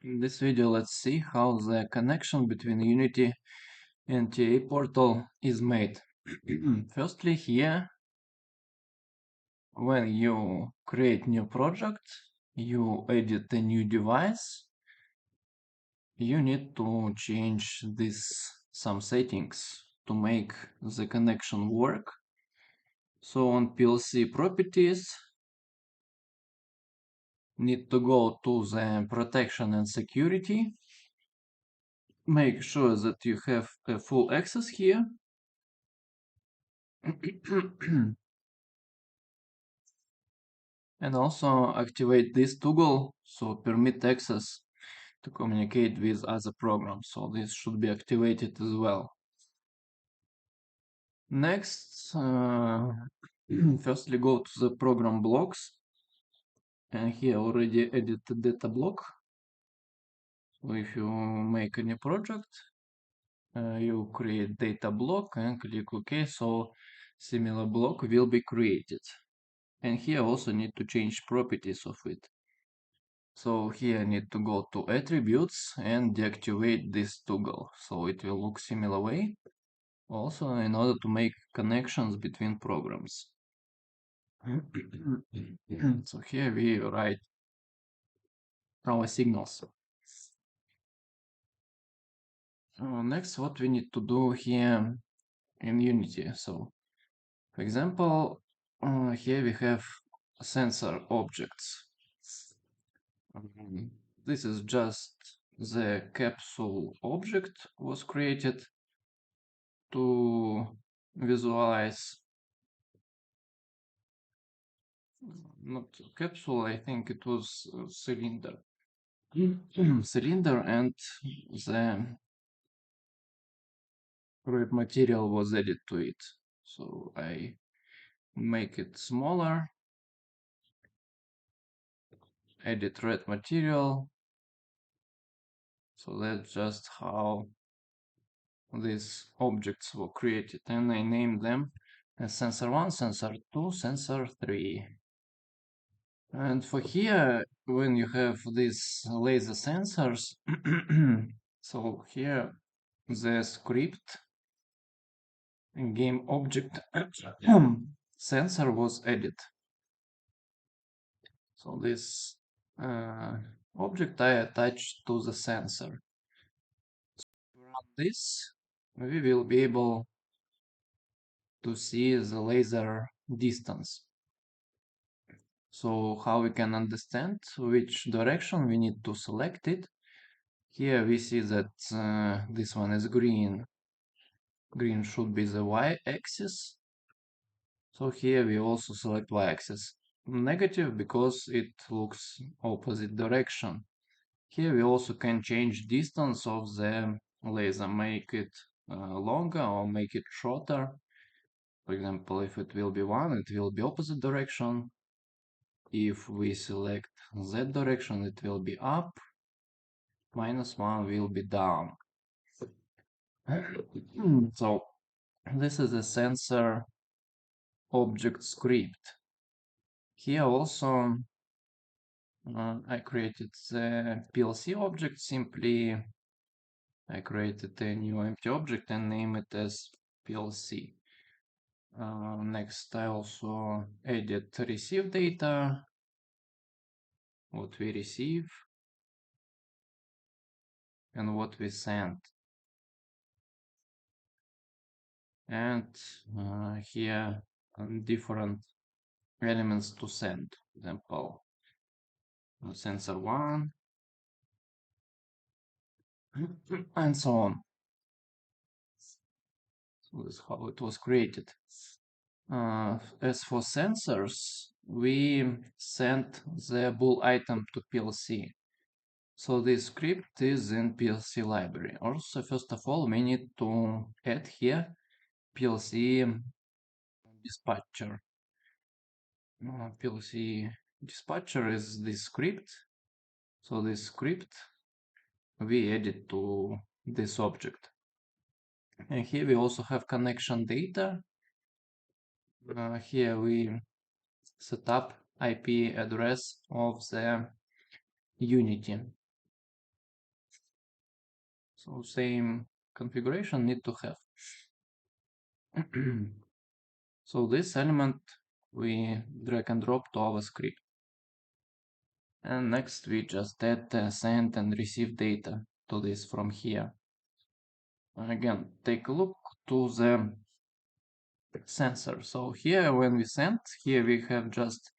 In this video, let's see how the connection between Unity and TA portal is made. Firstly, here, when you create new project, you edit a new device, you need to change some settings to make the connection work. So on PLC properties, need to go to the protection and security. Make sure that you have a full access here. And also activate this toggle, so permit access to communicate with other programs. So this should be activated as well. Next, firstly go to the program blocks, and here already edit the data block. So if you make a new project, you create data block and click OK, so similar block will be created. And here also need to change properties of it. So here I need to go to attributes and deactivate this toggle, so it will look similar way. Also, in order to make connections between programs. So here we write our signals. Next, what we need to do here in Unity. So, for example, here we have sensor objects. This is just the capsule object was created to visualize, not capsule, I think it was cylinder. Cylinder, and the red material was added to it. So I make it smaller, edit red material. So that's just how these objects were created, and I named them as sensor 1, sensor 2, sensor 3. And for here, when you have these laser sensors, so here the script game object sensor was added. So this object I attached to the sensor. So to run this, we will be able to see the laser distance. So how we can understand which direction we need to select it. Here we see that this one is green. Green should be the y-axis. So here we also select y-axis. Negative because it looks opposite direction. Here we also can change distance of the laser, make it longer or make it shorter. For example, if it will be 1, it will be opposite direction. If we select Z direction, it will be up. -1 will be down. So this is a sensor object script. Here also I created the PLC object. Simply I created a new empty object and name it as PLC. Next I also added receive data, what we receive and what we send. And here different elements to send. For example, sensor 1 and so on. So this is how it was created. As for sensors, we send the bool item to PLC. So this script is in PLC library. Also, first of all, we need to add here PLC dispatcher. PLC dispatcher is this script. So this script we add it to this object. And here we also have connection data. Here we set up IP address of the Unity. So same configuration need to have. So this element we drag and drop to our script. And next we just add send and receive data to this from here. Again, take a look to the sensor. So here when we send, here we have just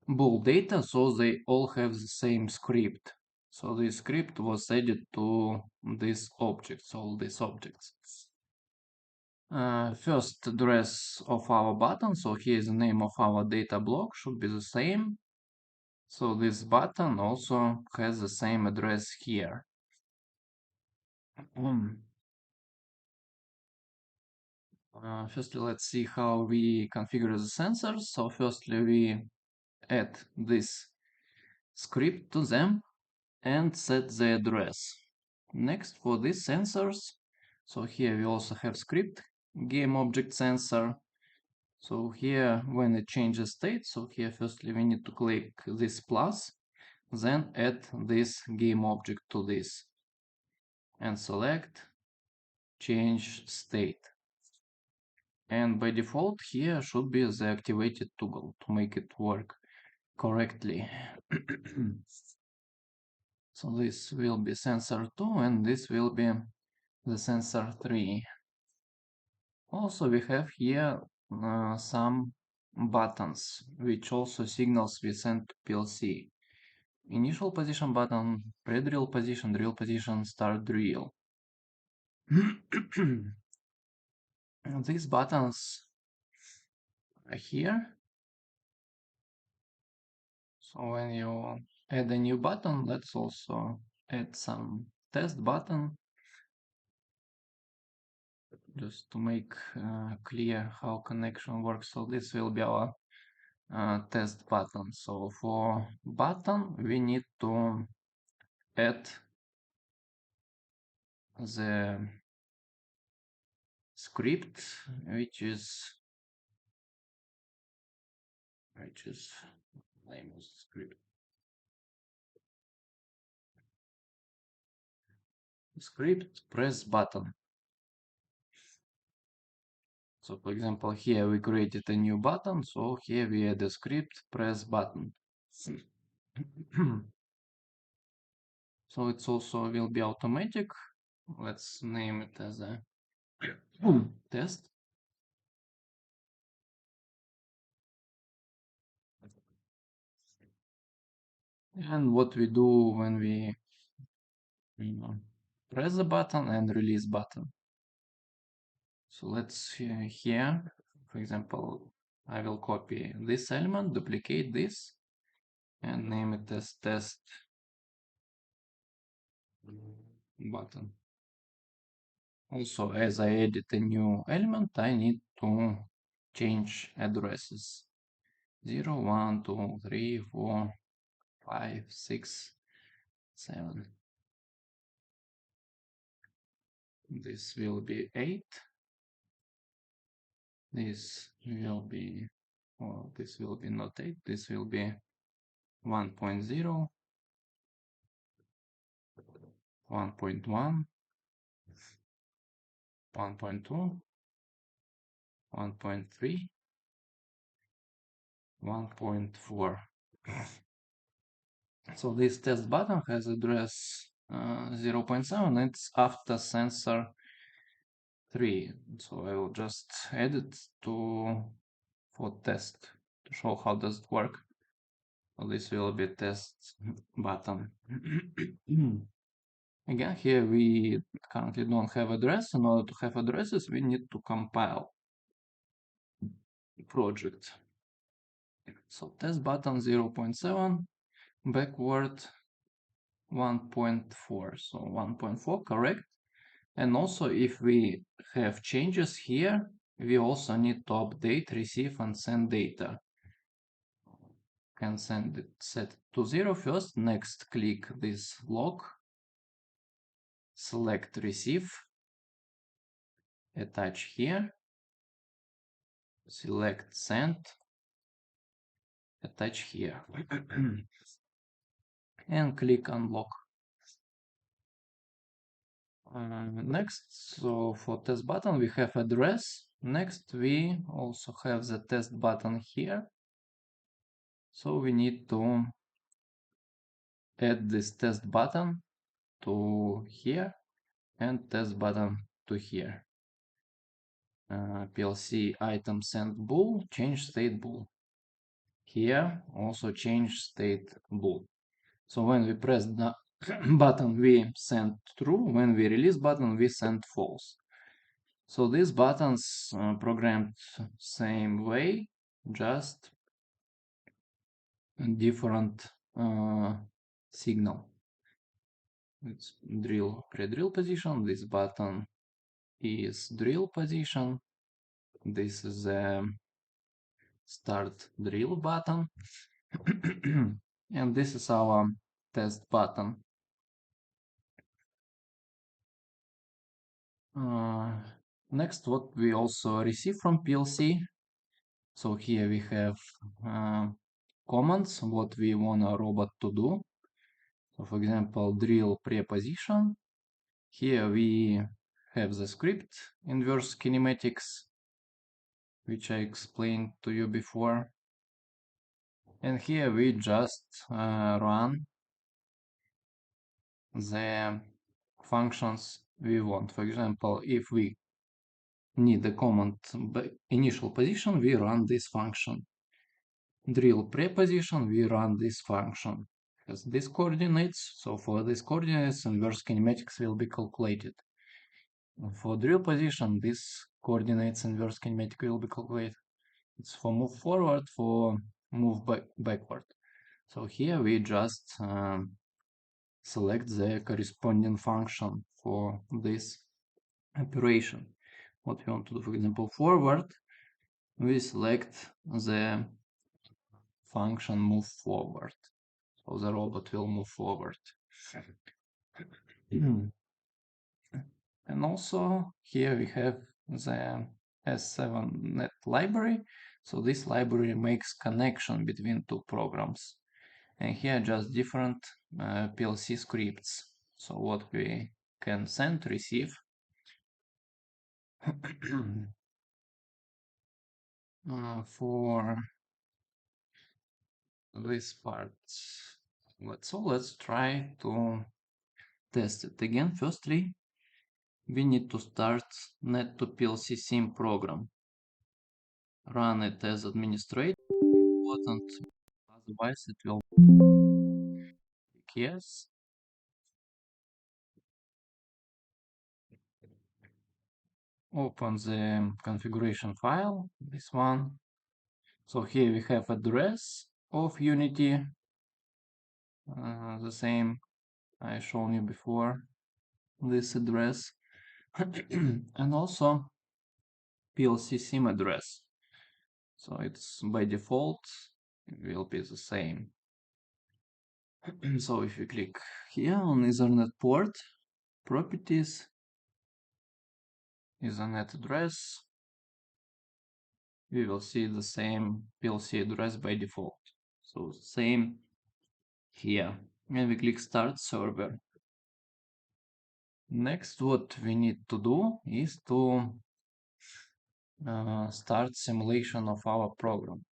bool data, so they all have the same script. So this script was added to this objects, all these objects. First address of our button, so here is the name of our data block, should be the same. So this button also has the same address here. Firstly, let's see how we configure the sensors. So firstly, we add this script to them and set the address. Next, for these sensors, so here we also have script game object sensor. So here when it changes state, so here firstly we need to click this plus, then add this game object to this and select change state. And by default here should be the activated toggle to make it work correctly. So this will be sensor 2 and this will be the sensor 3. Also we have here some buttons which also signals we send to PLC. Initial position button, pre-drill position, start drill. These buttons are here. So when you add a new button, let's also add some test button just to make clear how connection works. So this will be our test button. So for button, we need to add the script, which is name of the script press button. So for example, here we created a new button, so here we add a script press button. So it's also will be automatic. Let's name it as a test. And what we do when we press the button and release button. So let's here, for example, I will copy this element, duplicate this, and name it as test button. Also, as I edit a new element, I need to change addresses. 0, 1, 2, 3, 4, 5, 6, 7. This will be 8. This will be, well, this will be not 8. This will be 1.0, 1.1, 1.2, 1.3, 1.4. So this test button has address 0.7. It's after sensor 3. So I will just add it for test to show how does it work. So this will be test button. Again, here we currently don't have address. In order to have addresses, we need to compile project. So test button 0.7, backward 1.4. So 1.4, correct. And also if we have changes here, we also need to update, receive and send data. Can send it set to 0 first. Next, click this log, select receive, attach here, select send, attach here, and click unlock. Next, so for test button, we have address. Next, we also have the test button here. So we need to add this test button to here and test button to here. PLC item send bool, change state bool. Here also change state bool. So when we press the button, we send true. When we release button, we send false. So these buttons programmed same way, just different signal. It's drill pre-drill position. This button is drill position. This is the start drill button. And this is our test button. Next, what we also receive from PLC. So here we have commands, what we want a robot to do. So for example, drill pre-position. Here we have the script inverse kinematics, which I explained to you before. And here we just run the functions we want. For example, if we need the command initial position, we run this function. Drill pre-position, we run this function. Has these coordinates, so for these coordinates, inverse kinematics will be calculated. For drill position, this coordinates inverse kinematic will be calculated. It's for move forward, for move backward. So here we just select the corresponding function for this operation. What we want to do, for example, forward, we select the function move forward. So the robot will move forward. And also here we have the S7net library. So this library makes connection between two programs. And here just different PLC scripts. So what we can send, receive. For this part, let's try to test it again. Firstly, we need to start net to PLC sim program. Run it as administrator. Important, otherwise it will click yes. Open the configuration file, this one. So here we have address of Unity, the same I shown you before, this address, and also PLC sim address. So it's by default, it will be the same. So if you click here on Ethernet port, properties, Ethernet address, we will see the same PLC address by default. So same here. And we click Start Server. Next, what we need to do is to start simulation of our program.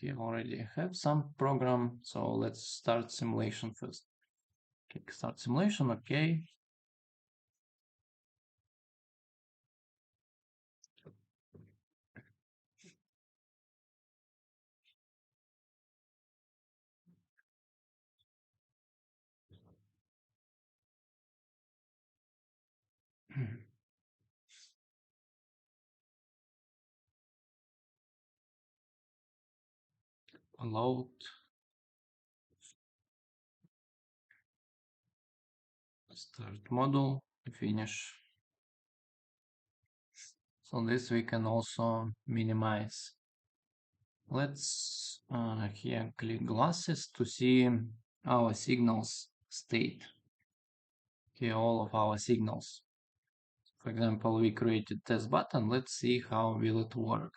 Here already have some program, so let's start simulation first. Click Start Simulation, okay. Load. Start module, finish. So this we can also minimize. Let's here click glasses to see our signals state. Here all of our signals. For example, we created test button. Let's see how will it work.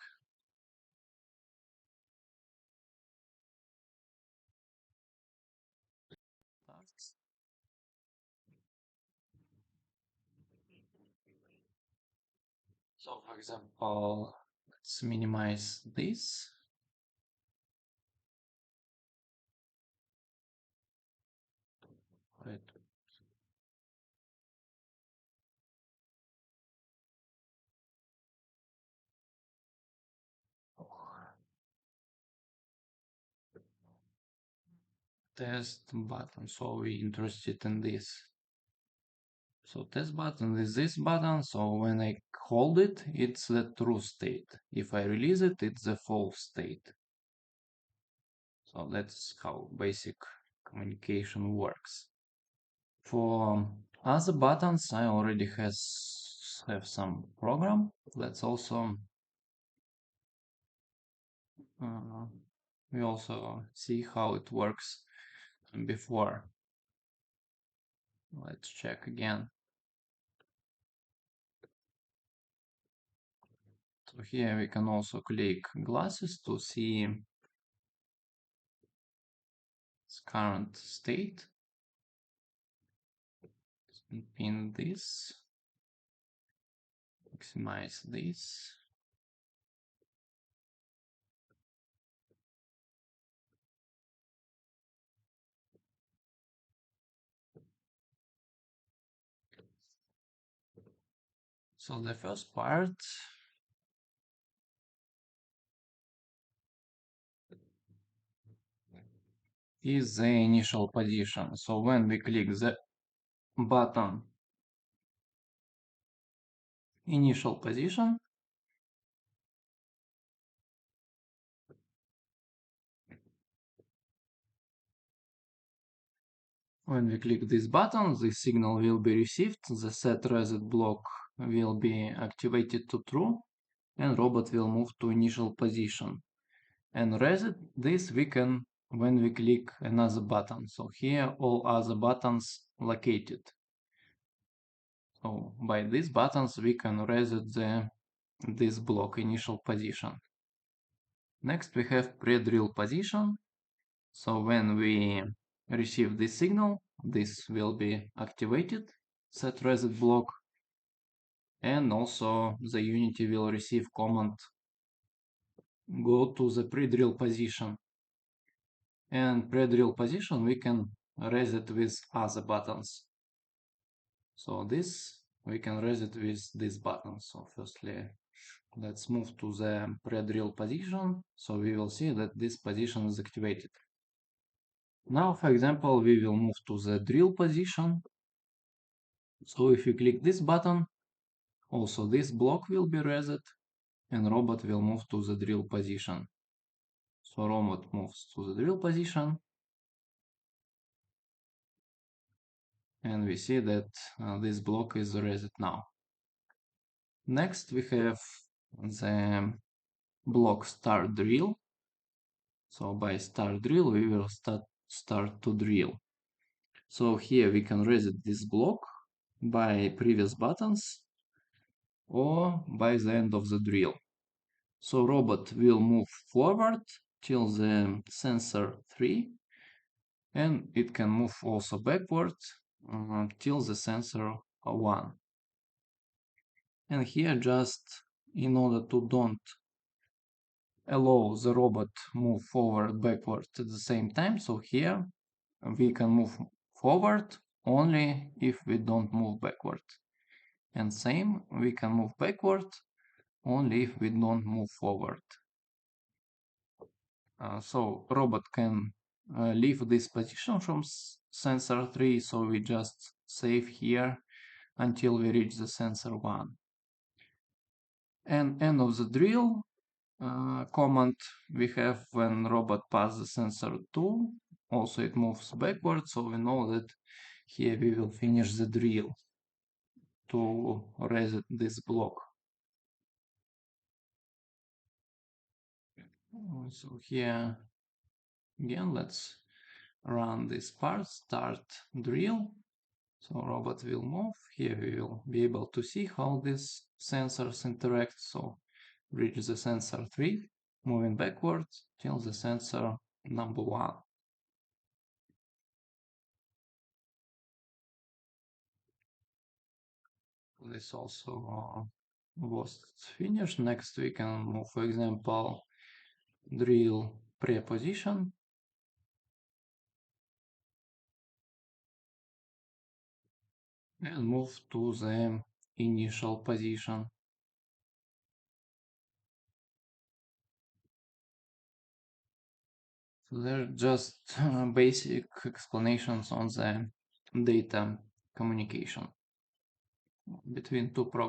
So for example, let's minimize this. Wait. Test button, so we interested in this. So test button is this button, so when I hold it, it's the true state. If I release it, it's the false state. So that's how basic communication works. For other buttons, I already have some program. Let's also we also see how it works before. Let's check again. So here we can also click glasses to see its current state. Pin this, maximize this. So the first part is the initial position. So when we click the button initial position, when we click this button, the signal will be received, the set reset block will be activated to true, and robot will move to initial position. And reset this we can when we click another button. So here all other buttons located. So by these buttons we can reset this block initial position. Next we have pre-drill position. So when we receive this signal, this will be activated, set reset block, and also the Unity will receive command go to the pre-drill position. And pre-drill position we can reset with other buttons. So this we can reset with this button. So firstly, let's move to the pre-drill position. So we will see that this position is activated. Now, for example, we will move to the drill position. So if you click this button, also this block will be reset and robot will move to the drill position. So robot moves to the drill position. And we see that this block is reset now. Next we have the block start drill. So by start drill we will start to drill. So here we can reset this block by previous buttons or by the end of the drill. So robot will move forward till the sensor 3 and it can move also backward till the sensor 1. And here just in order to don't allow the robot move forward backward at the same time, so here we can move forward only if we don't move backward. And same, we can move backward only if we don't move forward. So robot can leave this position from sensor 3, so we just save here until we reach the sensor 1. And end of the drill command we have when robot passes the sensor 2, also it moves backward, so we know that here we will finish the drill to reset this block. So here again, let's run this part, start drill. So robot will move. Here we will be able to see how these sensors interact. So reach the sensor 3, moving backwards till the sensor number 1. This also was finished. Next we can move, for example, drill preposition. And move to the initial position. So they're just basic explanations on the data communication between two programs.